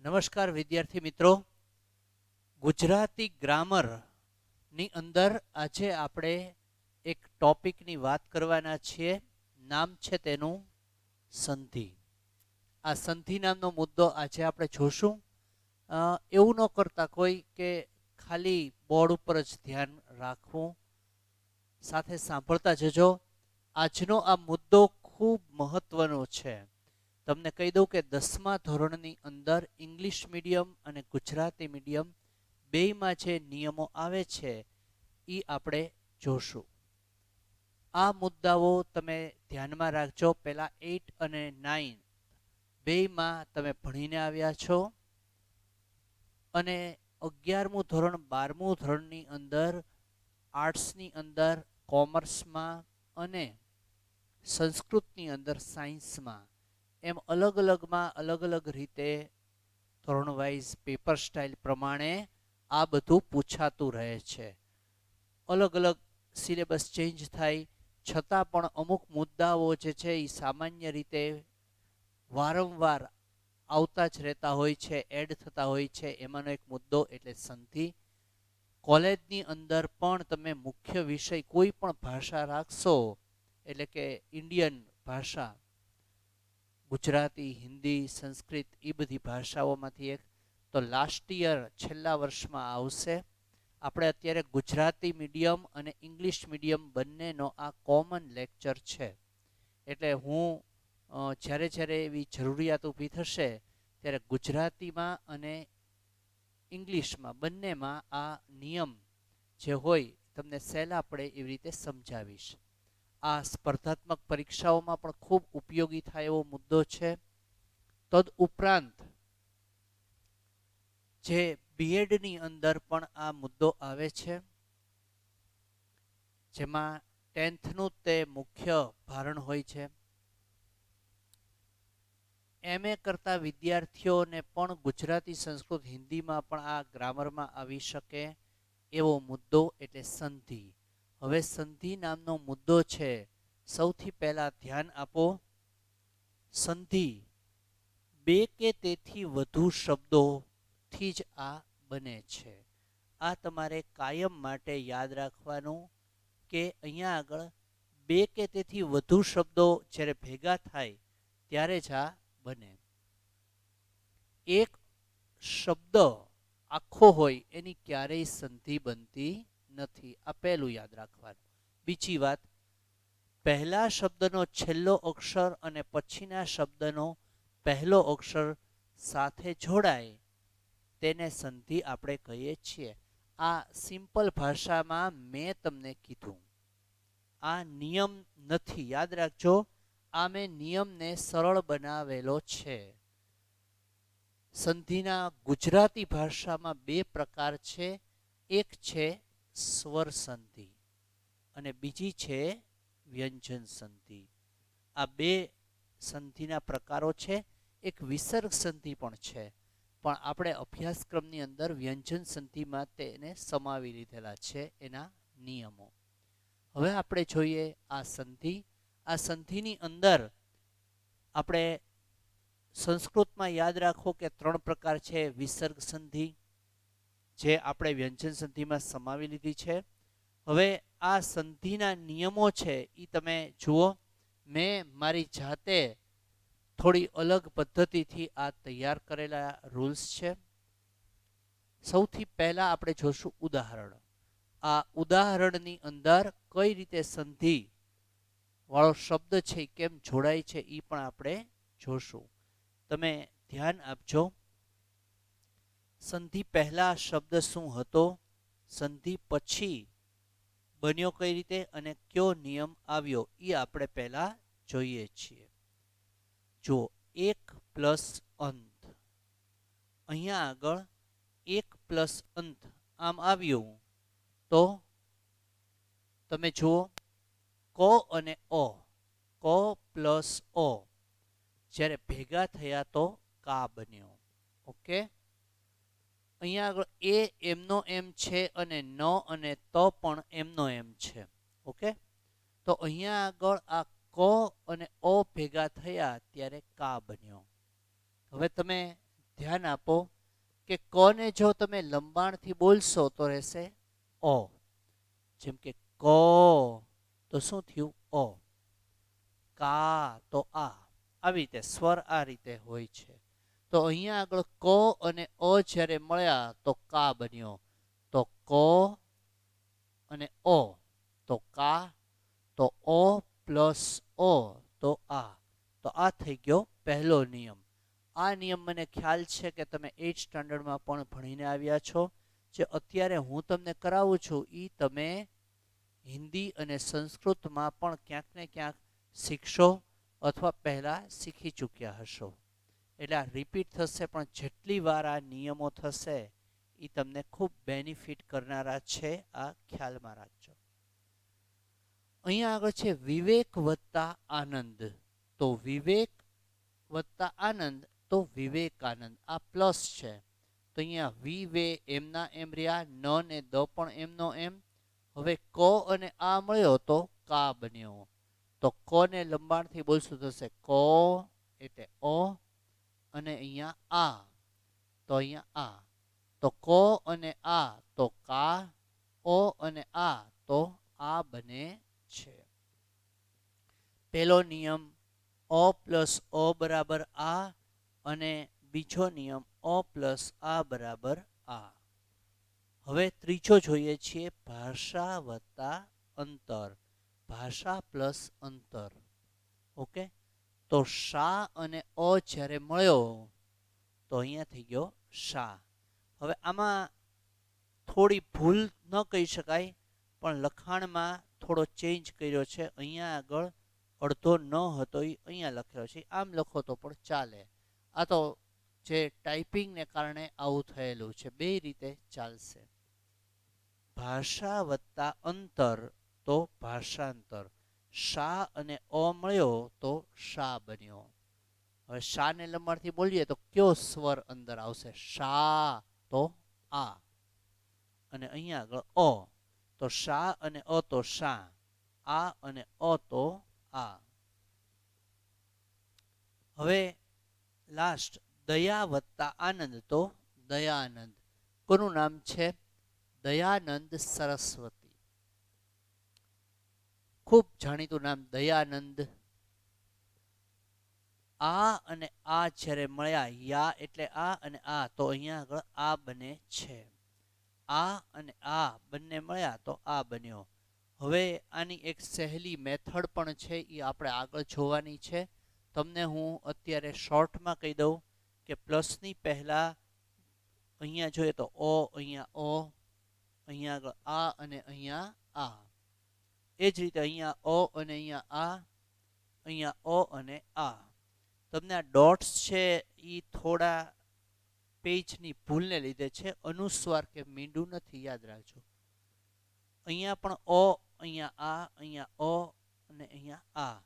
નમસ્કાર વિદ્યાર્થી મિત્રો, ગુજરાતી ગ્રામર ની અંદર આજે આપણે એક ટોપિકની વાત કરવાના છીએ. નામ છે તેનું સંધિ. આ સંધિ નામનો મુદ્દો આજે આપણે જોશું. એવું ન કરતા કોઈ કે ખાલી બોર્ડ ઉપર જ ધ્યાન રાખવું, સાથે સાંભળતા જજો. આજનો આ મુદ્દો ખૂબ મહત્વનો છે. તમને કહી દઉં કે 10મા ધોરણની અંદર ઇંગ્લિશ મીડિયમ અને ગુજરાતી મીડિયમ બેયમાં જે નિયમો આવે છે એ આપણે જોશું. આ મુદ્દાઓ તમે ધ્યાનમાં રાખજો. પહેલા 8 અને 9 બેયમાં તમે ભણીને આવ્યા છો, અને 11મું ધોરણ 12મું ધોરણની અંદર આર્ટ્સની અંદર કોમર્સમાં અને સંસ્કૃતની અંદર સાયન્સમાં એમ અલગ અલગમાં અલગ અલગ રીતે ધોરણ વાઇઝ પેપર સ્ટાઇલ પ્રમાણે આ બધું પૂછાતું રહે છે. અલગ અલગ સિલેબસ ચેન્જ થાય છતાં પણ અમુક મુદ્દાઓ જે છે એ સામાન્ય રીતે વારંવાર આવતા જ રહેતા હોય છે, એડ થતા હોય છે. એમાંનો એક મુદ્દો એટલે સંધિ. કોલેજની અંદર પણ તમે મુખ્ય વિષય કોઈ પણ ભાષા રાખશો, એટલે કે ઇન્ડિયન ભાષા, ગુજરાતી, હિન્દી, સંસ્કૃત, એ બધી ભાષાઓમાંથી એક તો લાસ્ટ યર છેલ્લા વર્ષમાં આવશે. આપણે અત્યારે ગુજરાતી મીડિયમ અને ઇંગ્લિશ મીડિયમ બંનેનો આ કોમન લેક્ચર છે. એટલે હું જ્યારે જ્યારે એવી જરૂરિયાત ઊભી થશે ત્યારે ગુજરાતીમાં અને ઇંગ્લિશમાં બંનેમાં આ નિયમ જે હોય તમને સહેલા પડે એવી રીતે સમજાવીશ. આ સ્પર્ધાત્મક પરીક્ષાઓમાં પણ ખૂબ ઉપયોગી થાય એવો મુદ્દો છે. તદ ઉપરાંત જે બીએડની અંદર પણ આ મુદ્દો આવે છે, જેમાં 10થનું તે મુખ્ય ભારણ હોય છે. એમએ કરતા વિદ્યાર્થીઓને પણ ગુજરાતી, સંસ્કૃત, હિન્દીમાં પણ આ ગ્રામરમાં આવી શકે એવો મુદ્દો એટલે સંધિ. હવે સંધિ નામનો મુદ્દો છે. સૌથી પહેલા ધ્યાન આપો. સંધિ બે કે તેથી વધુ શબ્દોથી જ આ બને છે. આ તમારે કાયમ માટે યાદ રાખવાનું કે અહીંયા આગળ બે કે તેથી વધુ શબ્દો જ્યારે ભેગા થાય ત્યારે જ આ બને. એક શબ્દ આખો હોય એની ક્યારેય સંધિ બનતી નથી. આ પહેલું યાદ રાખવાનું. બીજી વાત, પહેલા શબ્દનો છેલ્લો અક્ષર અને પછીના શબ્દનો પહેલો અક્ષર સાથે જોડાય તેને સંધિ આપણે કહીએ છીએ. આ સિમ્પલ ભાષામાં મેં તમને કીધું. આ નિયમ નથી, યાદ રાખજો. આ મેં નિયમને સરળ બનાવેલો છે. સંધિના ગુજરાતી ભાષામાં બે પ્રકાર છે. એક છે સ્વર સંધિ અને બીજી છે વ્યંજન સંધિ. આ બે સંધિના પ્રકારો છે. એક વિસર્ગ સંધિ પણ છે, પણ આપણે અભ્યાસક્રમની અંદર વ્યંજન સંધિમાં તેને સમાવી લીધેલા છે એના નિયમો. હવે આપણે જોઈએ આ સંધિ. આ સંધિની અંદર આપણે સંસ્કૃતમાં યાદ રાખો કે 3 પ્રકાર છે. વિસર્ગ સંધિ જે આપણે વ્યંજન સંધિમાં સમાવી લીધી છે. હવે આ સંધિના નિયમો છે એ તમે જુઓ. મેં મારી જાતે થોડી અલગ પદ્ધતિથી આ તૈયાર કરેલા રૂલ્સ છે. સૌથી પહેલા આપણે જોશું ઉદાહરણ. આ ઉદાહરણની અંદર કઈ રીતે સંધિ વાળો શબ્દ છે કેમ જોડાય છે એ પણ આપણે જોશું. તમે ધ્યાન આપજો. સંધિ પહેલા શબ્દ શું હતો, સંધિ પછી બન્યો કઈ રીતે અને કયો નિયમ આવ્યો એ આપણે પહેલા જોઈએ છીએ. જો 1 પ્લસ અંત, અહીંયા આગળ 1 પ્લસ અંત આમ આવ્યું તો તમે જુઓ ક અને અ, ક પ્લસ અ જ્યારે ભેગા થયા તો કા બન્યો. ઓકે, અહીંયા આગળ એ એમનો એમ છે અને ન અને ત પણ એમનો એમ છે. ઓકે, તો અહીંયા આગળ આ ક અને અ ભેગા થયા ત્યારે કા બન્યો. હવે તમે ધ્યાન આપો કે કોને જો તમે લંબાણથી બોલશો તો રહેશે ઓ. જેમ કે કો તો શું થયું ઓ, કા તો આ. આવી રીતે સ્વર આ રીતે હોય છે. તો અહીંયા આગળ કો અને અ જ્યારે મળ્યા તો કા બન્યો. તો કો અને ઓ તો કા, તો ઓ પ્લસ ઓ તો આ. તો આ થઈ ગયો પહેલો નિયમ. આ નિયમ મને ખ્યાલ છે કે તમે 8th સ્ટાન્ડર્ડમાં પણ ભણીને આવ્યા છો. જે અત્યારે હું તમને કરાવું છું એ તમે હિન્દી અને સંસ્કૃતમાં પણ ક્યાંક ને ક્યાંક શીખશો અથવા પહેલાં શીખી ચૂક્યા હશો. એટલે આ રિપીટ થશે, પણ જેટલી વાર આ નિયમો થશે એ તમને ખૂબ બેનિફિટ કરનારા છે. આ ખ્યાલમાં રાખજો. અહીંયા આગળ છે વિવેક વત્તા આનંદ. તો વિવેક વત્તા આનંદ તો વિવેકાનંદ. આ પ્લસ છે. તો અહીંયા વિવે એમના એમ રહ્યા, ન ને દ પણ એમનો એમ. હવે કો અને આ મળ્યો તો કા બન્યો. તો કો ને લંબાણથી બોલશું થશે કો એટલે ઓ, અને અહીંયા આ તો અહીંયા આ. તો કો અને આ તો કા, ઓ અને આ તો આ બને છે. પહેલો નિયમ ઓ પ્લસ ઓ બરાબર આ, અને બીજો નિયમ ઓ પ્લસ આ બરાબર આ. હવે ત્રીજો જોઈએ છીએ ભાષા વત્તા અંતર. ભાષા પ્લસ અંતર. ઓકે, તો શા અને અ જ્યારે મળ્યો તો અહીંયા થઈ ગયો શા. હવે આમાં થોડી ભૂલ ન કહી શકાય, પણ લખાણમાં થોડો ચેન્જ કર્યો છે. અહીંયા આગળ અડધો ન હતો એ અહીંયા લખેલો છે. આમ લખો તો પણ ચાલે. આ તો જે ટાઈપિંગને કારણે આવું થયેલું છે. બે રીતે ચાલશે. ભાષા વત્તા અંતર તો ભાષાંતર. શા અને અ મળ્યો તો શા બન્યો. હવે શા ને લંબાણથી બોલીએ તો કયો સ્વર અંદર આવશે? શા તો આ, અને અહીંયા આગળ અ. તો શા અને અ તો શા, આ અને અ તો આ. હવે લાસ્ટ દયા વત્તા આનંદ તો દયાનંદ. કોનું નામ છે? દયાનંદ સરસ્વતી. ખૂબ જાણીતું નામ દયાનંદ. આ અને આ જ્યારે મળ્યા, યા એટલે આ અને આ, તો અહીંયા આગળ આ બને છે. આ અને આ બંને મળ્યા તો આ બન્યો. હવે આની એક સહેલી મેથડ પણ છે, એ આપણે આગળ જોવાની છે. તમને હું અત્યારે શોર્ટમાં કહી દઉં કે પ્લસની પહેલા અહીંયા જોઈએ તો ઓ, અહીંયા ઓ, અહીંયા આગળ આ અને અહીંયા આ. એ જ રીતે અહીંયા ઓ અને અહીંયા આ, અહીંયા ઓ અને આ. તમને આ ડોટ્સ છે એ થોડા પેજની ભૂલને લીધે છે. અનુસ્વાર કે મીંડું નથી, યાદ રાખજો. અહીંયા પણ ઓ, અહીંયા આ, અહીંયા ઓ અને અહીંયા આ.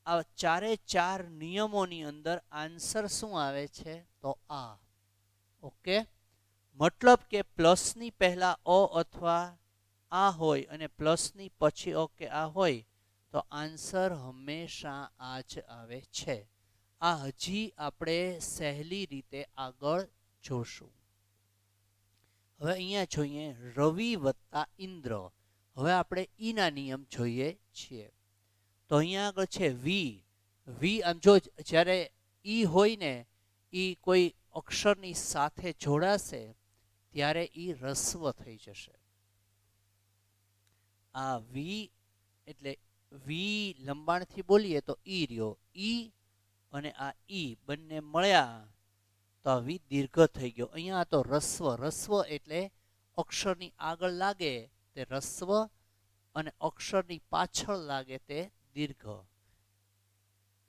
આ ચારે ચાર નિયમોની અંદર આન્સર શું આવે છે? તો આ. ઓકે, મતલબ કે પ્લસની પહેલા ઓ અથવા આ હોય અને પ્લસની પછી ઓ કે આ હોય તો આન્સર હંમેશા આ જ આવે છે. આ હજી આપણે સહેલી રીતે આગળ જોશું. હવે અહીંયા જોઈએ રવિ વત્તા ઇન્દ્ર. હવે આપણે ઈના નિયમ જોઈએ છીએ. તો અહીંયા આગળ છે વી. વી આમ જો જ્યારે ઈ હોય ને, ઈ કોઈ અક્ષરની સાથે જોડાશે ત્યારે ઈ રસ્વ થઈ જશે. આ વી એટલે વી લંબાણથી બોલીએ તો ઈ રહ્યો. ઈ અને આ ઈ બંને મળ્યા તો આ વી દીર્ઘ થઈ ગયો. અહીંયા તો રસ્વ. રસ્વ એટલે અક્ષરની આગળ લાગે તે રસ્વ, અને અક્ષરની પાછળ લાગે તે દીર્ઘ.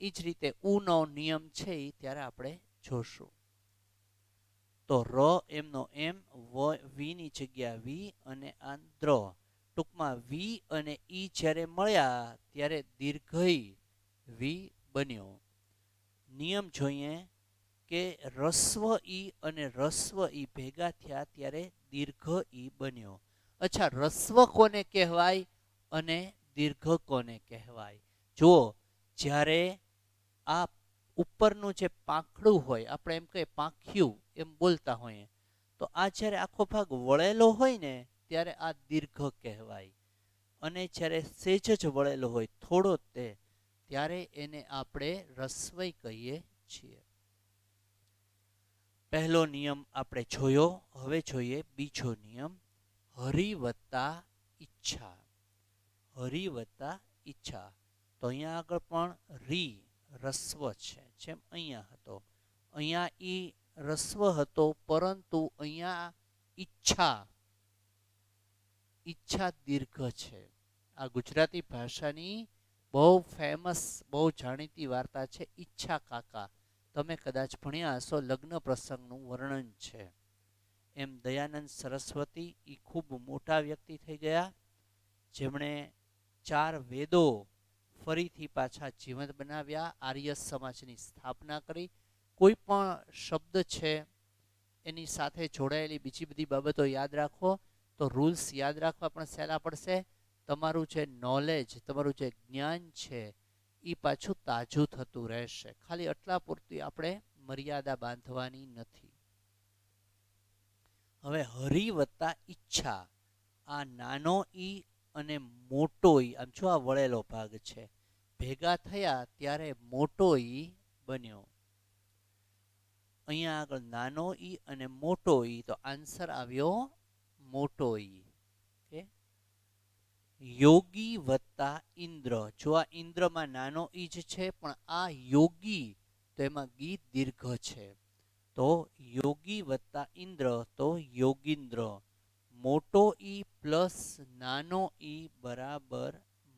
એ જ રીતે ઉનો નિયમ છે એ ત્યારે આપણે જોશું. તો ર એમનો એમ, વી ની જગ્યા વી અને આ દ્ર. ટૂંકમાં વી અને ઈ જ્યારે મળ્યા ત્યારે દીર્ઘઈ વી બન્યો. નિયમ જોઈએ કે રસ્વ ઈ અને રસ્વ ઈ ભેગા થયા ત્યારે દીર્ઘ ઈ બન્યો. અચ્છા, રસ્વ કોને કહેવાય અને દીર્ઘ કોને કહેવાય? જુઓ, જ્યારે આ ઉપરનું જે પાંખડું હોય, આપણે એમ કહીએ પાંખ્યું એમ બોલતા હોઈએ, તો આ જ્યારે આખો ભાગ વળેલો હોય ને ત્યારે આ દીર્ઘ કહેવાય. અને જ્યારે સેજ જ વળેલો હોય થોડો તે, ત્યારે એને આપણે રસ્વઈ કહીએ છીએ. પહેલો નિયમ આપણે જોયો. હવે જોઈએ બીજો નિયમ, હરિ વત્તા ઈચ્છા. હરિ વત્તા ઈચ્છા. તો અહીંયા આગળ પણ રી રસ્વ છે, જેમ અહીંયા હતો. અહીંયા ઈ રસ્વ હતો, પરંતુ અહીંયા ઈચ્છા ઈચ્છા દીર્ઘ છે. આ ગુજરાતી ભાષાની બહુ ફેમસ, બહુ જાણીતી વાર્તા છે ઈચ્છા કાકા. તમે કદાચ ભણ્યા હશો, લગ્ન પ્રસંગનું વર્ણન છે. એમ દયાનંદ સરસ્વતી એ ખૂબ મોટા વ્યક્તિ થઈ ગયા, જેમણે 4 વેદો ફરીથી પાછા જીવંત બનાવ્યા, આર્ય સમાજની સ્થાપના કરી. કોઈ પણ શબ્દ છે એની સાથે જોડાયેલી બીજી બધી બાબતો યાદ રાખો તો રૂલ્સ યાદ રાખવા પણ સહેલા પડશે. તમારું જે નોલેજ, તમારું જે જ્ઞાન છે એ પાછું તાજું થતું રહેશે. ખાલી આટલા પૂરતી આપણે મર્યાદા બાંધવાની નથી. હવે હરિ વત્તા ઈચ્છા, આ નાનો ઈ અને મોટો ઈ, આમ જો આ વળેલો ભાગ છે, ભેગા થયા ત્યારે મોટો ઈ બન્યો. અહીંયા આગળ નાનો ઈ અને મોટો ઈ, તો આન્સર આવ્યો મોટો ઈ. ઓકે. યોગી વત્તા ઇન્દ્ર. જો આ ઇન્દ્રમાં નાનો ઈ જ છે, પણ આ યોગી તો એમાં ગી દીર્ઘ છે, તો યોગી વત્તા ઇન્દ્ર, તો યોગીન્દ્ર. મોટો ઈ પ્લસ નાનો ઈ બરાબર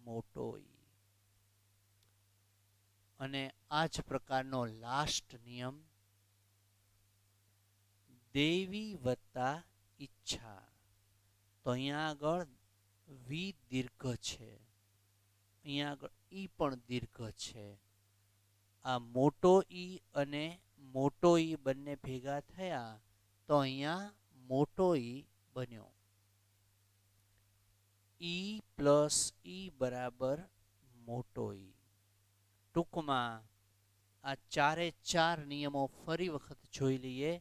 મોટો ઈ. અને આ જ પ્રકારનો લાસ્ટ નિયમ, દેવી વત્તા ઈચ્છા. તો અહીંયા આગળ વી દીર્ઘ છે, અહીંયા આગળ ઈ પણ દીર્ઘ છે. આ મોટો ઈ અને મોટો ઈ બંને ભેગા થયા તો અહીંયા મોટો ઈ બન્યો. ઈ પ્લસ ઈ બરાબર મોટો ઈ. ટૂંકમાં આ 4 નિયમો ફરી વખત જોઈ લઈએ.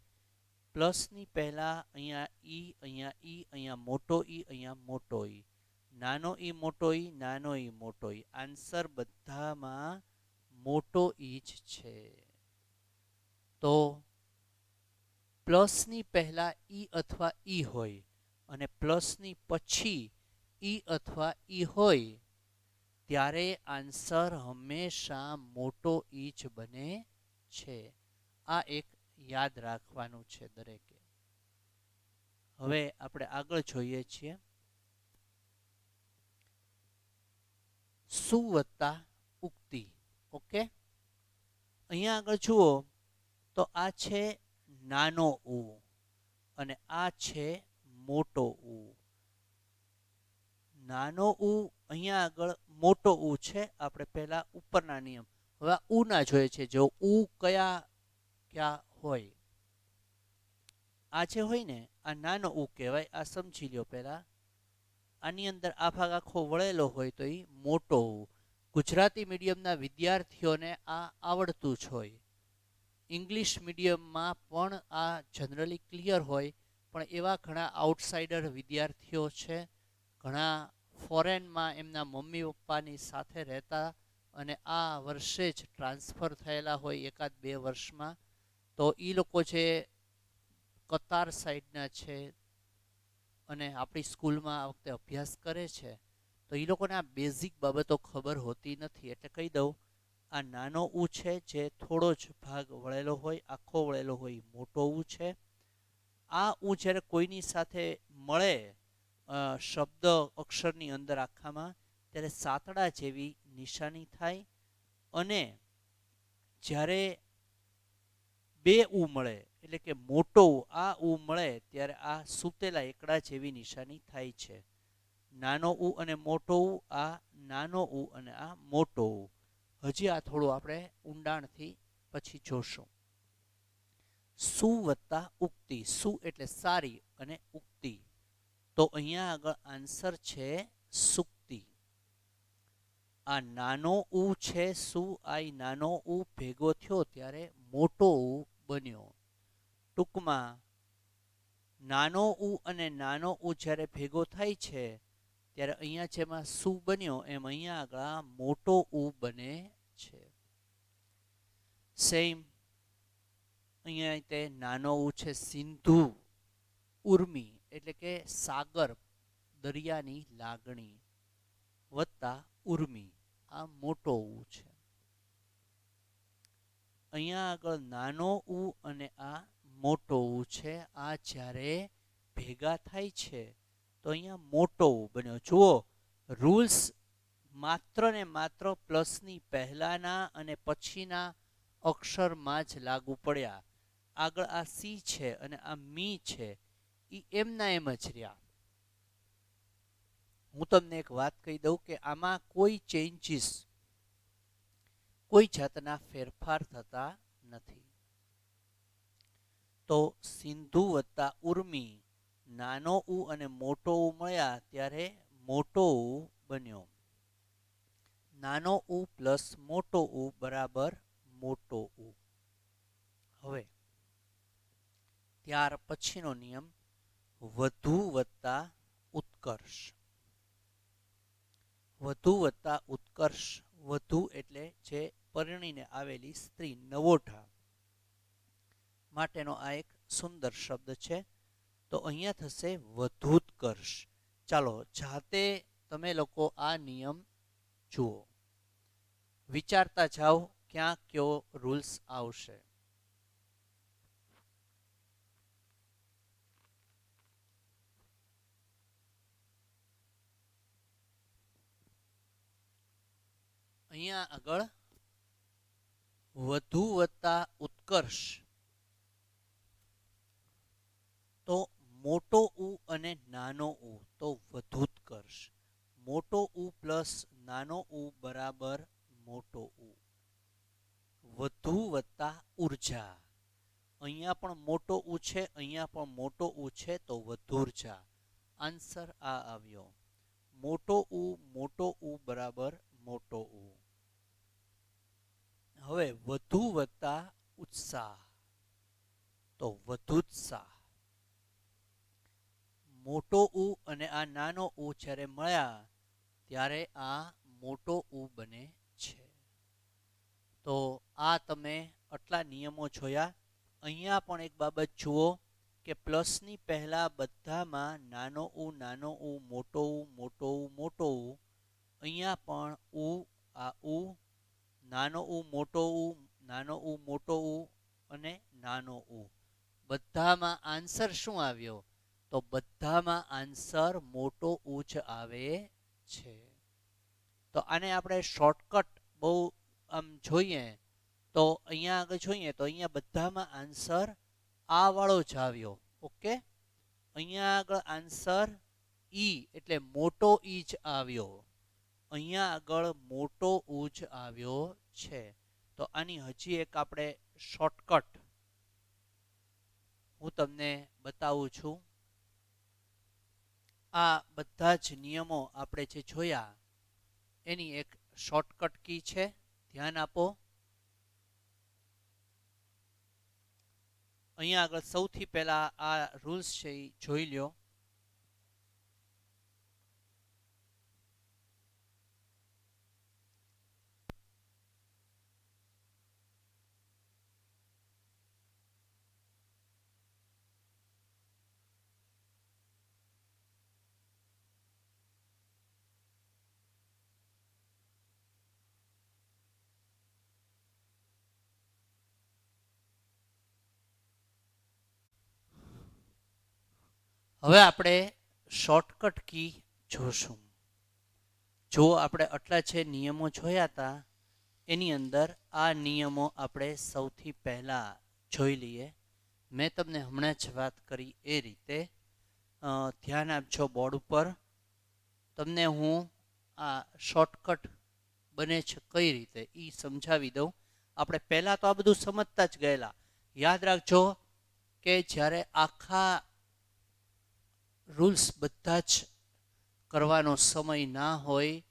પ્લસની પહેલા અહીંયા ઈ, અહીંયા ઈ, અહીંયા મોટો ઈ, અહીંયા મોટો ઈ. નાનો ઈ મોટો ઈ, નાનો ઈ મોટો ઈ. આન્સર બધામાં મોટો ઈ જ છે. તો પ્લસની પહેલા ઈ અથવા ઈ હોય અને પ્લસની પછી ઈ અથવા ઈ હોય ત્યારે આન્સર હંમેશા મોટો ઈ જ બને છે. આ એક યાદ રાખવાનું છે દરેકે. હવે આપણે આગળ જોઈએ છીએ સુ વત્તા ઉક્તિ. ઓકે, અહીંયા આગળ જુઓ તો આ છે નાનો ઉ અને આ છે મોટો ઉ. નાનો ઉ અહીંયા આગળ, મોટો ઉ છે. આપણે પહેલા ઉપરના નિયમ, હવે ઉ ના જોઈએ છે. જો ઉ કયા ક્યાં હોય, આ જે હોય ને આ નાનો ઉ કહેવાય. આ સમજી લ્યો પહેલા. આની અંદર આ ભાગ આખો વળેલો હોય તો એ મોટો ઉ. ગુજરાતી મીડિયમના વિદ્યાર્થીઓને આ આવડતું જ હોય. ઇંગ્લિશ મીડિયમમાં પણ આ જનરલી ક્લિયર હોય, પણ એવા ઘણા આઉટસાઇડર વિદ્યાર્થીઓ છે, ઘણા ફોરેનમાં એમના મમ્મી પપ્પાની સાથે રહેતા અને આ વર્ષે જ ટ્રાન્સફર થયેલા હોય 1-2 વર્ષમાં, તો એ લોકો જે કતાર સાઈડના છે અને આપણી સ્કૂલમાં આ વખતે અભ્યાસ કરે છે, તો એ લોકોને આ બેઝિક બાબતો ખબર હોતી નથી. એટલે કહી દઉં, આ નાનો ઉ છે જે થોડો જ ભાગ વળેલો હોય, આખો વળેલો હોય, મોટો ઉ છે. આ ઉ જ્યારે કોઈની સાથે મળે શબ્દ અક્ષરની અંદર આખામાં, ત્યારે સાતડા જેવી નિશાની થાય. અને જ્યારે બે ઉ મળે, એટલે કે મોટો ઉ, આ ઉ મળે ત્યારે આ સૂતેલા એકડા જેવી નિશાની થાય છે. નાનો ઉ અને મોટો ઉ, આ નાનો ઉ અને આ મોટો ઉ. હજી આ થોડું આપણે ઊંડાણથી પછી જોશું. સુ વત્તા ઉક્તિ. સુ એટલે સારી અને ઉક્તિ, તો અહીંયા આગળ આન્સર છે સુક્તિ. આ નાનો ઉ છે શું આ નાનો ઉ ભેગો થયો ત્યારે મોટો ઉ બન્યો. ટૂંકમાં નાનો ઉ અને નાનો ઉ જ્યારે ભેગો થાય છે ત્યારે અહીંયા જેમાં શું બન્યો એમ અહીંયા આગળ મોટો ઉ બને છે. સેમ અહીંયા તે નાનો ઉ છે સિંધુ ઉર્મી એટલે કે સાગર દરિયાની લાગણી વત્તા ઉર્મી આ મોટો ઉ છે. અહીંયા આગળ નાનો ઉ અને આ મોટો ઉ છે. આ જ્યારે ભેગા થાય છે તો અહીંયા મોટો ઉ બન્યો. જુઓ રૂલ્સ માત્ર ને માત્ર પ્લસની પહેલાના અને પછીના અક્ષરમાં જ લાગુ પડ્યા. આગળ આ સી છે અને આ મી છે એ એમના એમ જ રહ્યા. હું તમને એક વાત કહી દઉં કે આમાં કોઈ ચેન્જીસ કોઈ જાતના ફેરફાર થતા નથી. તો સિંધુ વત્તા ઉર્મી નાનો ઉ અને મોટો ઉ મળ્યા ત્યારે મોટો ઉ બન્યો. નાનો ઉ પ્લસ મોટો ઉ બરાબર મોટો ઉ. હવે ત્યાર પછીનો નિયમ વધુ વત્તા ઉત્કર્ષ. વધુ વત્તા ઉત્કર્ષ. વધુ એટલે જે પરણીને આવેલી સ્ત્રી નવોઠા માટેનો આ એક સુંદર શબ્દ છે. તો અહીંયા થશે વધુત્કર્ષ. ચાલો જાતે તમે લોકો આ નિયમ જુઓ, વિચારતા જાઓ ક્યાં કયો રૂલ્સ આવશે. અહીંયા આગળ વધુ વત્તા ઉત્કર્ષ તો મોટો ઉ અને નાનો ઉ તો વધુત્કર્ષ. મોટો ઉ પ્લસ નાનો ઉ બરાબર મોટો ઉ. વધુ વત્તા ઉર્જા. અહીંયા પણ મોટો ઉ છે અહીંયા પણ મોટો ઉ છે તો વધુર્જા. આન્સર આ આવ્યો. મોટો ઉ બરાબર મોટો ઉ. હવે વધુ વત્તા ઉત્સાહ તો વધુત્સાહ. મોટો ઉ અને આ નાનો ઉ જ્યારે મળ્યા ત્યારે આ મોટો ઉ બને છે. તો આ તમે આટલા નિયમો જોયા. અહીંયા પણ એક બાબત જુઓ કે પ્લસની પહેલા બધામાં નાનો ઉ મોટો ઉ મોટો ઉ મોટો ઉ. અહીંયા પણ ઉ આ ઉ નાનો ઉ મોટો ઉ અને નાનો ઉ બધામાં આન્સર શું આવ્યો? તો બધામાં આન્સર મોટો ઉ જ આવે છે. તો આને આપણે શોર્ટકટ બહુ આમ જોઈએ તો અહીંયા આગળ જોઈએ તો અહીંયા બધામાં આન્સર આ વાળો જ આવ્યો. ઓકે, અહીંયા આગળ આન્સર ઈ એટલે મોટો ઈ જ આવ્યો. અહીંયા આગળ મોટો ઉ જ આવ્યો છે. તો આની હજી એક આપણે શોર્ટકટ હું તમને બતાવું છું. આ બધા જ નિયમો આપણે જે જોયા એની એક શોર્ટકટ કી છે. ધ્યાન આપો. અહીંયા આગળ સૌથી પહેલા આ રૂલ્સ છે એ જોઈ લ્યો. હવે આપણે શોર્ટકટ કી જોશું. જો આપણે આટલા જે નિયમો જોયા હતા એની અંદર આ નિયમો આપણે સૌથી પહેલા જોઈ લઈએ. મેં તમને હમણાં જ વાત કરી એ રીતે ધ્યાન આપજો બોર્ડ ઉપર. તમને હું આ શોર્ટકટ બને છે કઈ રીતે એ સમજાવી દઉં. આપણે પહેલાં તો આ બધું સમજતા જ ગયેલા. યાદ રાખજો કે જ્યારે આખા રૂલ્સ બધા જ કરવાનો સમય ના હોય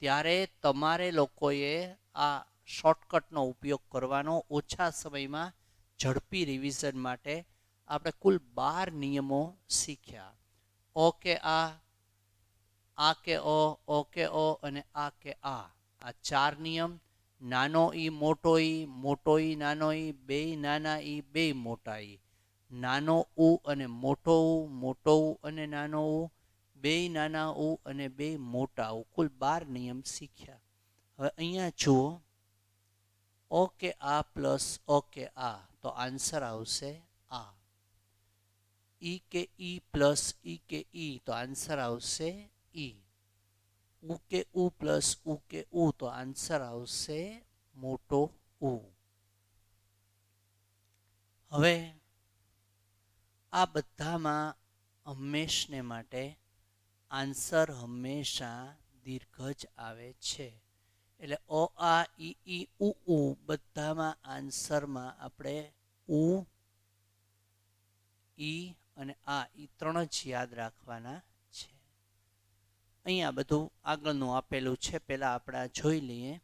ત્યારે તમારે લોકોએ આ શોર્ટકટનો ઉપયોગ કરવાનો ઓછા સમયમાં ઝડપી રિવિઝન માટે. આપણે કુલ 12 નિયમો શીખ્યા. ઓ કે આ કે ઓ કે ઓ અને આ કે આ 4 નિયમ. નાનો ઈ મોટો ઈ નાનો ઈ, બે નાના ઈ બે મોટા ઈ, નાનો ઉ અને મોટો ઉ અને નાનો ઉ, બે નાના ઉ અને બે મોટા ઉ. કુલ 12 નિયમ શીખ્યા. હવે અહીંયા જુઓ, ઓ કે આ પ્લસ ઓ કે આ, તો આન્સર આવશે આ. ઈ કે ઈ પ્લસ ઈ કે ઈ, તો આન્સર આવશે ઈ. ઉ કે ઉ પ્લસ ઉ કે ઉ, તો આન્સર આવશે મોટો ઉ. હવે આ બધામાં હંમેશને માટે આન્સર હંમેશા દીર્ઘ જ આવે છે. એટલે ઓ આ ઈ ઉ બધામાં આન્સરમાં આપણે ઉ, ઈ અને આ ઈ 3 જ યાદ રાખવાના છે. અહીંયા બધું આગળનું આપેલું છે, પહેલાં આપણે જોઈ લઈએ.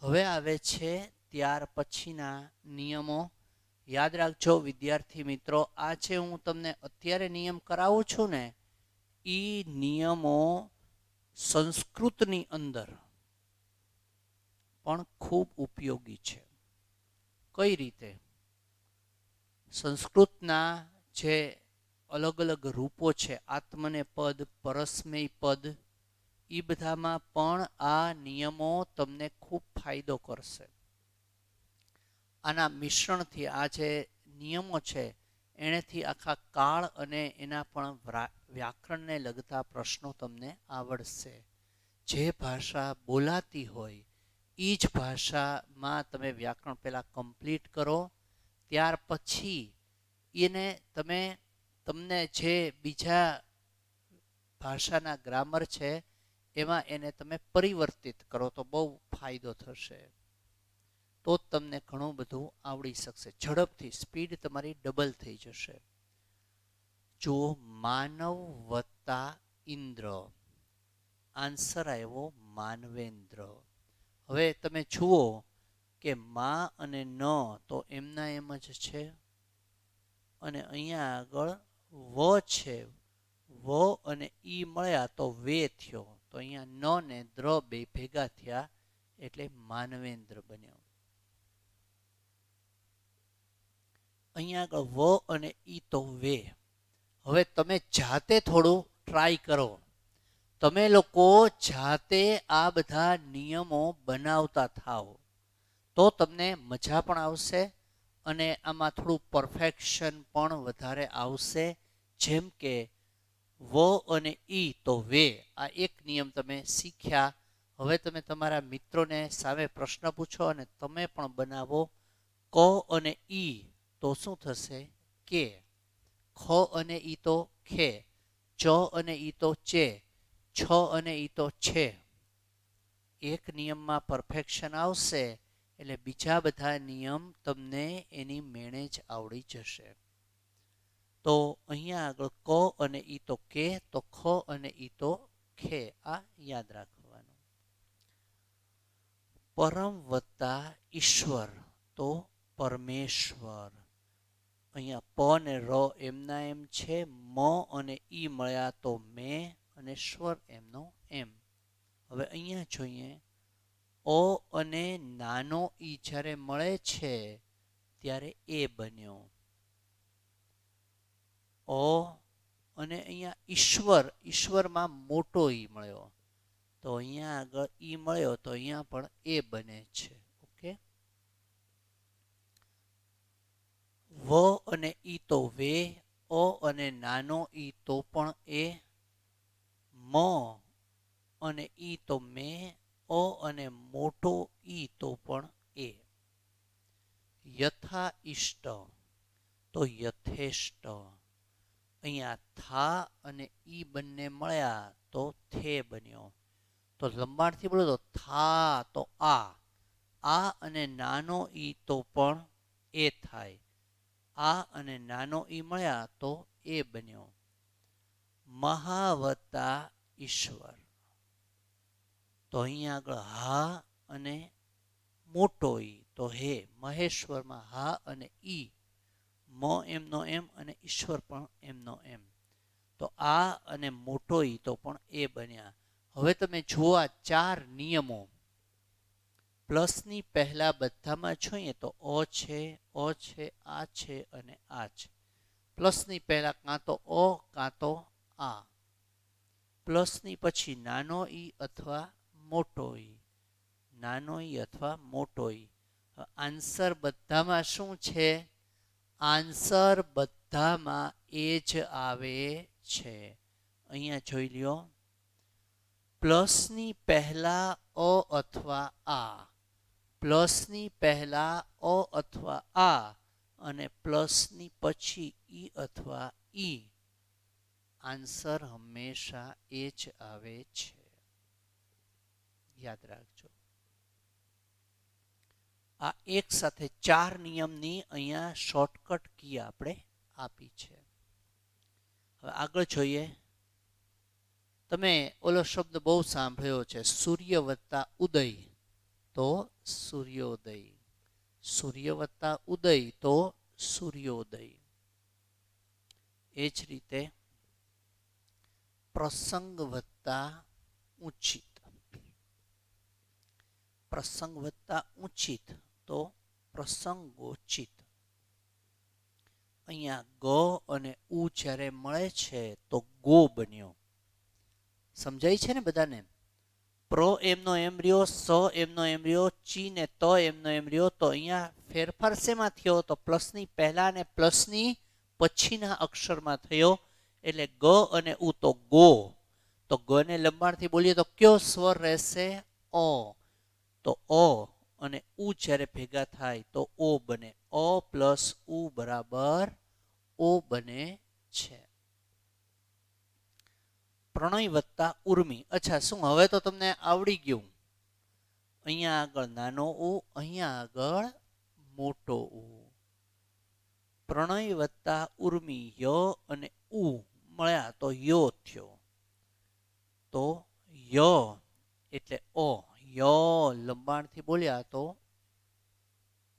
હવે આવે છે ત્યાર પછીના નિયમો. યાદ રાખજો વિદ્યાર્થી મિત્રો, આ છે હું તમને અત્યારે નિયમ કરાવું છું ને, એ નિયમો સંસ્કૃતની અંદર પણ ખૂબ ઉપયોગી છે. કઈ રીતે? સંસ્કૃતના જે અલગ અલગ રૂપો છે, આત્મનેપદ, પરસ્મૈ પદ, એ બધામાં પણ આ નિયમો તમને ખૂબ ફાયદો કરશે. આના મિશ્રણથી આ જે નિયમો છે એનેથી આખા કાળ અને એના પણ વ્યાકરણને લગતા પ્રશ્નો તમને આવડશે. જે ભાષા બોલાતી હોય એ જ ભાષામાં તમે વ્યાકરણ પહેલાં કમ્પ્લીટ કરો, ત્યાર પછી એને તમને જે બીજા ભાષાના ગ્રામર છે એમાં એને તમે પરિવર્તિત કરો તો બહુ ફાયદો થશે. તો જ તમને ઘણું બધું આવડી શકશે. ઝડપથી સ્પીડ તમારી ડબલ થઈ જશે. જો માનવ વત્તા ઇન્દ્ર, આન્સર આવ્યો માનવેન્દ્ર. હવે તમે જુઓ કે મા અને ન તો એમના એમ જ છે, અને અહીંયા આગળ વ છે, વ અને ઈ મળ્યા તો વે થયો, તો અહીંયા ન ને દ્ર બે ભેગા થયા એટલે માનવેન્દ્ર બન્યો. અહીંયા આગળ વ અને ઈ તો વે. હવે તમે જાતે થોડું ટ્રાય કરો. તમે લોકો જાતે આ બધા નિયમો બનાવતા થાઓ તો તમને મજા પણ આવશે અને આમાં થોડું પરફેક્શન પણ વધારે આવશે. જેમ કે વ અને ઈ તો વે, આ એક નિયમ તમે શીખ્યા. હવે તમે તમારા મિત્રોને સામે પ્રશ્ન પૂછો અને તમે પણ બનાવો. ક અને ઈ તો શું થશે? કે. ખ અને ઈ તો ખે, ચ અને ઈ તો ચે, છ અને ઈ તો છે. એક નિયમમાં પરફેક્શન આવશે એટલે બીજા બધા નિયમ તમને એની મેળે જ આવડી જશે. તો અહીંયા આગળ ક અને ઈ તો કે, તો ખ અને ઈ તો ખે, આ યાદ રાખવાનું. પરમ વત્તા ઈશ્વર તો પરમેશ્વર. અહીંયા પ ને ર એમના એમ છે, મ અને ઈ મળ્યા તો મે અને સ્વર એમનો એમ. હવે અહીંયા જોઈએ, ઓ અને નાનો ઈ જ્યારે મળે છે ત્યારે એ બન્યો. ઓ અને અહીંયા ઈશ્વર, ઈશ્વરમાં મોટો ઈ મળ્યો તો અહીંયા આગળ ઈ મળ્યો તો અહીંયા પણ એ બને છે. ઓકે, વ અને ઈ તો વે, ઓ અને નાનો ઈ તો પણ એ, મ અને ઈ તો મે, ઓ અને મોટો ઈ તો પણ એ. યથા ઇષ્ટ તો યથેષ્ટ. અહીંયા થા અને ઈ બંને મળ્યા તો થે બન્યો. તો લંબાણથી બોલો તો થા તો આ અને નાનો ઈ તો પણ એ થાય. આ અને નાનો ઈ મળ્યા તો એ બન્યો. મહા વત્તા ઈશ્વર તો અહીંયા આગળ હા અને મોટો ઈ, તો હે મહેશ્વરમાં હા અને ઈ, મ એમનો એમ અને ઈશ્વર પણ એમનો એમ. તો આ અને મોટો ઈ તો પણ એ બન્યા. હવે તમે જુઓ આ 4 નિયમો પ્લસની પહેલા બધામાં જોઈએ તો અ છે, આ છે અને આ છે. પ્લસની પહેલા કાં તો અ કાં તો આ. પ્લસની પછી નાનો ઈ અથવા મોટો ઈ, નાનો ઈ અથવા મોટો ઈ. આન્સર બધામાં શું છે? આન્સર બધામાં એ જ આવે છે. અહીંયા જોઈ લ્યો, પ્લસની પહેલા અ અથવા આ, પ્લસની પહેલા અ અથવા આ અને પ્લસની પછી ઈ અથવા ઈ. આન્સર હંમેશા એ જ આવે છે. યાદ રાખજો. આ એક સાથે 4 નિયમની અહીંયા શોર્ટકટ કી આપણે આપી છે. હવે આગળ જોઈએ. તમે ઓલો શબ્દ બહુ સાંભળ્યો છે, સૂર્ય વત્તા ઉદય તો સૂર્યોદય, સૂર્ય વત્તા ઉદય તો સૂર્યોદય. એ જ રીતે પ્રસંગ વત્તા ઉચિત, પ્રસંગ વત્તા ઉચિત તો પ્રસંગોચિત. અહીંયા ગ અને ઉ જ્યારે મળે છે તો ગો બન્યો. સમજાય છે ને બધાને? પ્ર એમનો એમ રહ્યો, સ એમનો એમ રહ્યો, ચી ને ત એમનો એમ રહ્યો. તો અહીંયા ફેરફાર શેમાં થયો? તો પ્લસની પહેલા અને પ્લસની પછીના અક્ષરમાં થયો. એટલે ગ અને ઉ તો ગો. તો ગ ને લંબાણથી બોલીએ તો કયો સ્વર રહેશે? અ. તો અ અને ઉ જ્યારે ભેગા થાય તો ઓ બને. અ પ્લસ ઉ બરાબર ઓ બને છે. પ્રણય વત્તા ઉર્મી. અચ્છા, શું હવે તો તમને આવડી ગયું? અહીંયા આગળ નાનો ઉ, અહીંયા આગળ મોટો ઉ. પ્રણય વત્તા ઉર્મી, ય અને ઉ મળ્યા તો યો થયો. તો ય એટલે અ, ય લંબાણથી બોલ્યા તો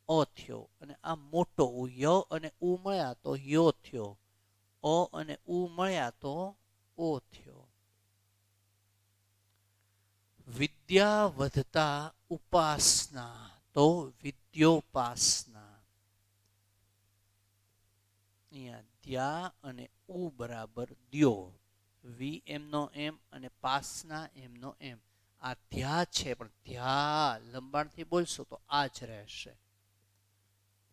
અ થયો. અને આ મોટો ઉ, ય અને ઉ મળ્યા તો યો થયો. અ અને ઉ મળ્યા તો ઓ થયો. વિદ્યા વધતા ઉપાસના તો વિદ્યોપાસના. અહીંયા દ્યા અને ઉ બરાબર દ્યો. વી એમનો એમ અને પાસના એમનો એમ. આ ધ્યા છે પણ ધ્યા લંબાણથી બોલશો તો આ જ રહેશે.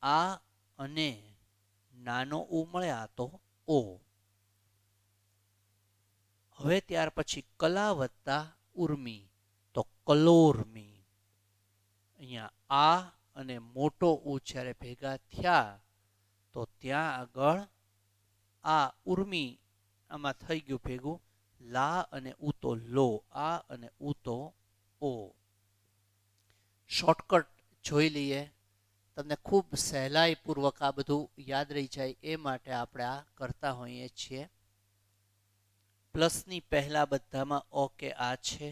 આ અને નાનો ઉ મળ્યા તો ઓ. હવે ત્યાર પછી કલા વત્તા ઉર્મી તો કલોર્મી. અહીંયા આ અને મોટો ઉ જ્યારે ભેગા થયા તો ત્યાં આગળ આ ઉર્મી આમાં થઈ ગયું ભેગું. લા અને ઉ તો લો, આ અને ઉ તો ઓ. શોર્ટકટ જોઈ લઈએ. તમને ખૂબ સહેલાઈપૂર્વક આ બધું યાદ રહી જાય એ માટે આપણે આ કરતા હોઈએ છીએ. પ્લસની પહેલા બધામાં અ કે આ છે.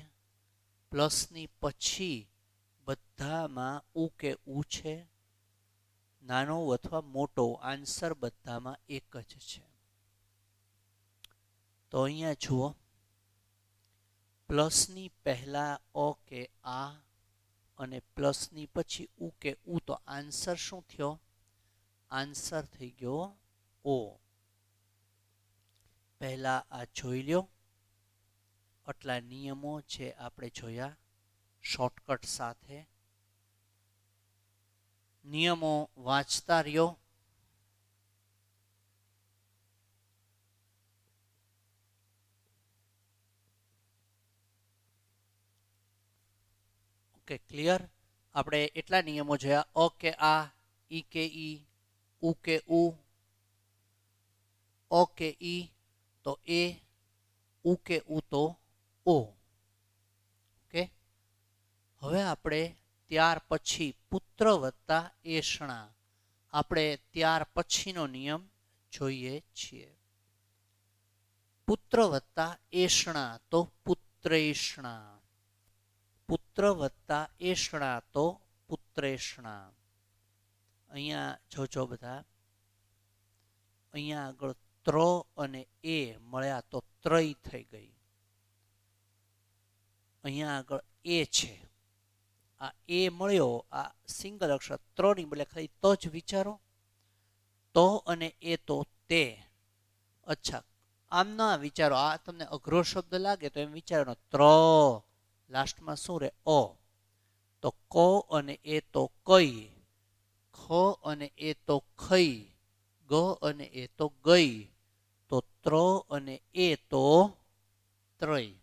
પ્લસની પછી બધામાં ઉ કે ઉ છે. નાનો અથવા મોટો, આન્સર બધામાં એક જ છે. તો અહીંયા જુઓ, પ્લસની પહેલા અ કે આ અને પ્લસની પછી ઉ કે ઉ. તો આન્સર શું થયો? આન્સર થઈ ગયો ઓ. પહેલા આ જોઈ લ્યો. આટલા નિયમો જે આપણે જોયા શોર્ટકટ સાથે. નિયમો વાંચતા રહ્યો. Okay, clear? આપણે એટલા નિયમો જોયા. અ કે આ, ઈ કે ઈ, ઉ કે ઉ, અ કે ઈ તો એ, ઉ કે ઉ તો ઓ. ઓકે, હવે આપણે ત્યાર પછી પુત્ર વત્તા એષણા. આપણે ત્યાર પછીનો નિયમ જોઈએ છીએ. પુત્ર વત્તા એષણા તો પુત્રેષણા. પુત્ર વત્તા એષણા તો પુત્રેષણા. અહીંયા જોજો બધા, અહીંયા આગળ ત્ર અને એ મળ્યા તો ત્રય થઈ ગઈ. અહીંયા આગળ એ છે, આ એ મળ્યો, આ સિંગલ અક્ષર ત્રની બદલે ખાલી તો જ વિચારો. તો અને એ તો તે. અચ્છા, આમ ના વિચારો, આ તમને અઘરો શબ્દ લાગે તો એમ વિચારો ત્ર લાસ્ટમાં શું રે અ. તો ક અને એ તો કઈ, ખ અને એ તો ખઈ, ગ અને એ તો ગઈ, તો ત્ર અને એ તો ત્રય.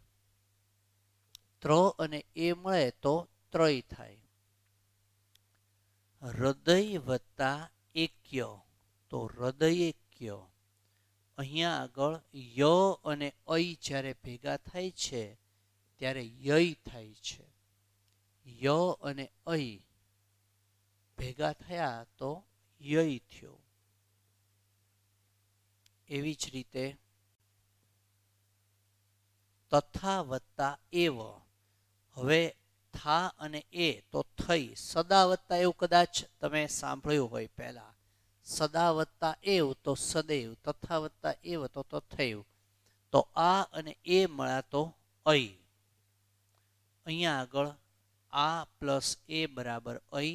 ત્ર અને એ મળે તો ત્રય થાય. હૃદય વત્તા એક્ય તો હૃદયેક્ય. અહીંયા આગળ ય અને ઐ જ્યારે ભેગા થાય છે ત્યારે યય થાય છે. ય અને ઐ ભેગા થયા તો યય થયો. એવી જ રીતે તથા વત્તા એવ. હવે થા અને એ તો થઈ. સદા વત્તા એવું કદાચ તમે સાંભળ્યું હોય પહેલા. સદા વત્તા એવ તો સદૈવ, તથા વત્તા એવ તો તથૈવ. તો આ અને એ મળ્યા તો ઐ. અહીંયા આગળ આ પ્લસ એ બરાબર ઐ.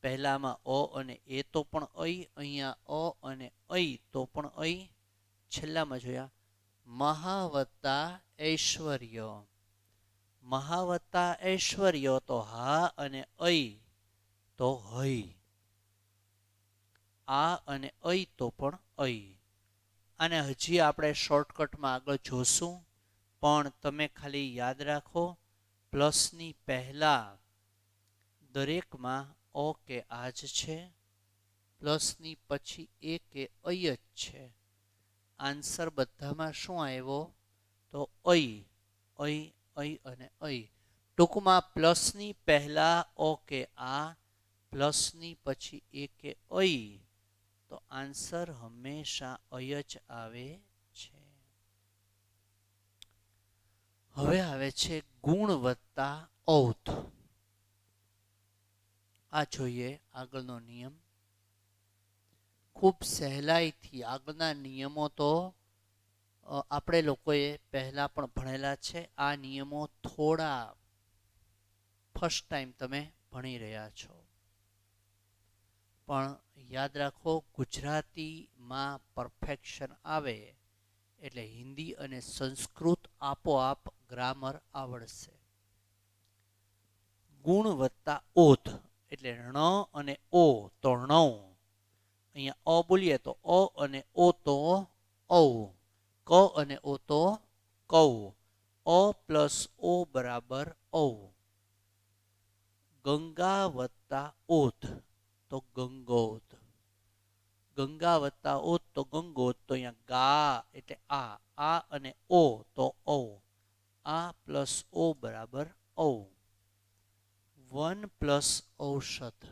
પહેલામાં અ અને એ તો પણ ઐ, અહીંયા અ અને ઐ તો પણ ઐ. છેલ્લામાં જોયા મહા વત્તા ઐશ્વર્ય. મહા વત્તા ઐશ્વર્ય તો હા અને ઐ તો હૈ. આ અને ઐ તો પણ ઐ. અને હજી આપણે શોર્ટકટમાં આગળ જોશું, પણ તમે ખાલી યાદ રાખો પ્લસની પહેલા દરેકમાં અ કે આ જ છે, પ્લસની પછી એ કે ઐ જ છે. આન્સર બધામાં શું આવ્યો તો ઐ, ઐ, ઐ અને ઐ. ટૂંકમાં પ્લસની પહેલા અ કે આ, પ્લસની પછી એ કે ઐ, તો આન્સર હંમેશા ઐ જ આવે છે. હવે આવે છે ગુણ વત્તા ઔધ. આ જોઈએ આગળનો નિયમ. ખૂબ સહેલાઈથી આગળના નિયમો તો આપણે લોકોએ પહેલા પણ ભણેલા છે. આ નિયમો થોડા ફર્સ્ટ ટાઈમ તમે ભણી રહ્યા છો, પણ યાદ રાખો ગુજરાતીમાં પરફેક્શન આવે એટલે હિન્દી અને સંસ્કૃત આપોઆપ ગ્રામર આવડશે. ગુણ વત્તા ઓધ એટલે ણ અને ઓ તો ણૌ. અહીંયા અ બોલીએ તો અ અને ઓ તો ઔ. ક અને ઓ તો કૌ. અ પ્લસ ઓ બરાબર ઔ. ગંગા વત્તા ઓધ તો ગંગોધ. ગંગા વત્તા ઓધ તો ગંગોધ. તો અહીંયા ગા એટલે આ અને ઓ તો ઔ. આ પ્લસ ઓ બરાબર ઔ. વન પ્લસ ઔષધ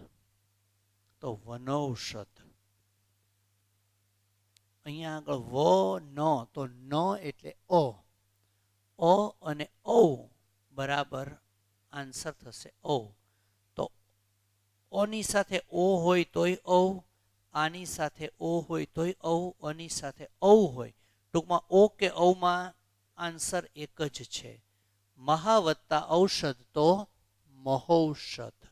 તો વનૌષધ. અહીંયા આગળ વ ન તો ન એટલે અ. અ અને ઔ બરાબર આન્સર થશે ઔ. તો અની સાથે ઓ હોય તોય ઔ, આની સાથે ઓ હોય તોય ઔ, અની સાથે ઔ હોય. ટૂંકમાં ઓ કે ઔમાં આન્સર એક જ છે. મહા વત્તા ઔષધ તો મહૌષધ.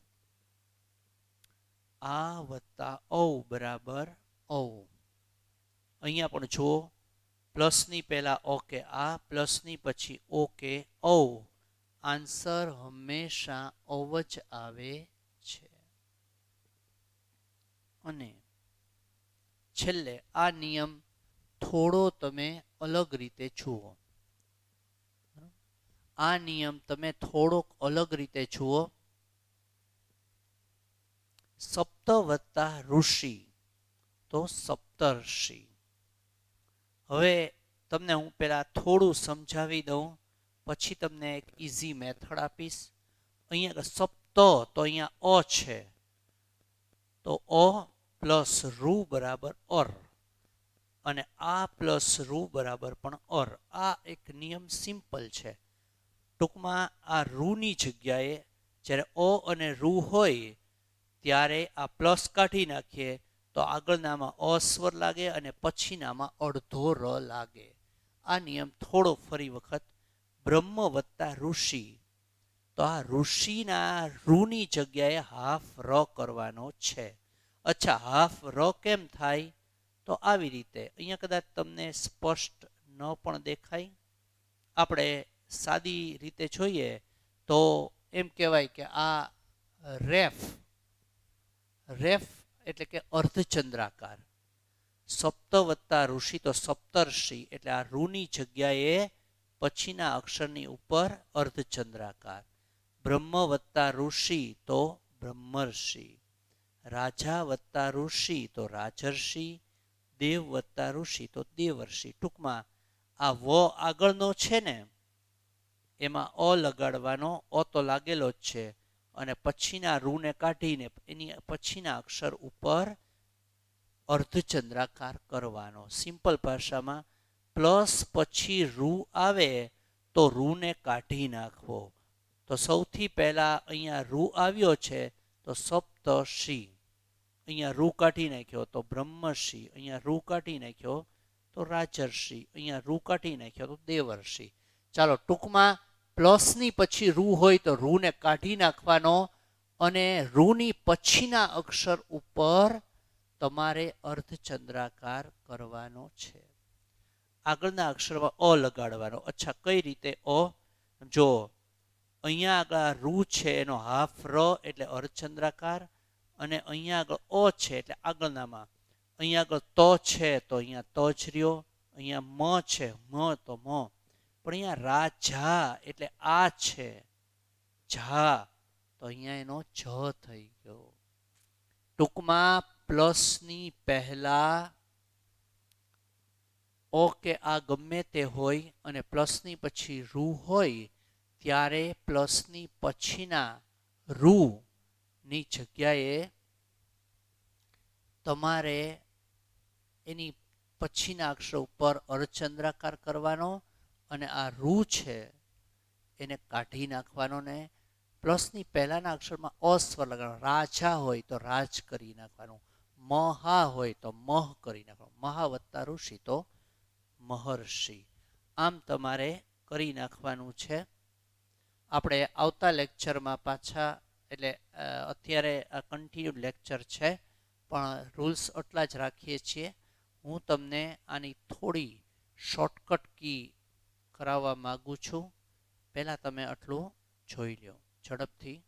આ વત્તા ઔ બરાબર ઔ. અહીંયા પણ જુઓ પ્લસની પહેલા ઓ કે આ, પ્લસની પછી ઓ કે ઔ. આન્સર હંમેશા ઔ જ આવે છે. અને છેલ્લે આ નિયમ થોડો તમે અલગ રીતે જુઓ. આ નિયમ તમે થોડોક અલગ રીતે જુઓ. સપ્ત વત્તા ઋષિ તો સપ્તર્ષિ. હવે તમને હું પહેલા થોડું સમજાવી દઉં, પછી તમને એક ઇઝી મેથડ આપીશ. અહીંયા સપ્ત તો અહીંયા અ છે, તો અ પ્લસ રૂ બરાબર અર, અને આ પ્લસ રૂ બરાબર પણ અર. આ એક નિયમ સિમ્પલ છે. ટૂંકમાં આ રૂની જગ્યાએ જ્યારે ઓ અને રૂ હોય ત્યારે આ પ્લસ કાઢી નાખીએ તો આગળનામાં અ સ્વર લાગે અને પછીનામાં અડધો ર લાગે. આ નિયમ થોડો ફરી વખત બ્રહ્મ વત્તા ઋષિ. તો આ ઋષિના રૂની જગ્યાએ હાફ ર કરવાનો છે. અચ્છા, હાફ ર કેમ થાય? તો આવી રીતે અહીંયા કદાચ તમને સ્પષ્ટ ન પણ દેખાય. આપણે સાદી રીતે જોઈએ તો એમ કહેવાય કે આ રેફ રેફ એટલે કે અર્ધચંદ્રાકાર. સપ્ત વત્તા ઋષિ તો સપ્તર્ષિ એટલે આ રૂની જગ્યાએ પછીના અક્ષરની ઉપર અર્ધચંદ્રાકાર. બ્રહ્મ વત્તા ઋષિ તો બ્રહ્મર્ષિ. રાજા વત્તા ઋષિ તો રાજર્ષિ. દેવ વત્તા ઋષિ તો દેવર્ષિ. ટૂંકમાં આ વ આગળનો છે ને એમાં અ લગાડવાનો. અ તો લાગેલો જ છે અને પછીના રૂને કાઢીને એની પછીના અક્ષર ઉપર અર્ધચંદ્રાકાર કરવાનો. સિમ્પલ ભાષામાં પ્લસ પછી રૂ આવે તો રૂને કાઢી નાખવો. તો સૌથી પહેલા અહીંયા રૂ આવ્યો છે તો સપ્તર્ષિ. અહીંયા રૂ કાઢી નાખ્યો તો બ્રહ્મર્ષિ. અહીંયા રૂ કાઢી નાખ્યો તો રાજર્ષિ. અહીંયા રૂ કાઢી નાખ્યો તો દેવર્ષિ. ચાલો, ટૂંકમાં પ્લસની પછી રૂ હોય તો રૂને કાઢી નાખવાનો અને રૂની પછીના અક્ષર ઉપર તમારે અર્ધચંદ્રાકાર કરવાનો છે. આગળના અક્ષરમાં અ લગાડવાનો. અચ્છા, કઈ રીતે અ? જો અહીંયા આગળ રૂ છે એનો હાફ ર એટલે અર્ધચંદ્રાકાર અને અહીંયા આગળ અ છે એટલે આગળનામાં. અહીંયા આગળ ત છે તો અહીંયા ત જ રહ્યો. અહીંયા મ છે મ તો મ. પણ અહીંયા રાજા એટલે આ છે જા તો અહીંયા એનો જ થઈ ગયો. ટૂંકમાં પ્લસની પહેલા ઓ કે આ ગમે તે હોય અને પ્લસની પછી રૂ હોય ત્યારે પ્લસની પછીના રૂ ની જગ્યાએ તમારે એની પછીના અક્ષર ઉપર અર્ધચંદ્રાકાર કરવાનો અને આ રૂ છે એને કાઢી નાખવાનો ને પ્લસની પહેલાના અક્ષરમાં અ સ્વર લગાડવાનો. રાજા હોય તો રાજ કરી નાખવાનું. મહા હોય તો મહ કરી નાખવાનું. મહા વત્તા ઋષિ તો મહર્ષિ. આમ તમારે કરી નાખવાનું છે. આપણે આવતા લેક્ચરમાં પાછા એટલે અત્યારે આ કન્ટિન્યુ લેક્ચર છે પણ રૂલ્સ એટલા જ રાખીએ છીએ. હું તમને આની થોડી શોર્ટકટ કી કરાવવા માગું છું. પહેલાં તમે આટલું જોઈ લો ઝડપથી.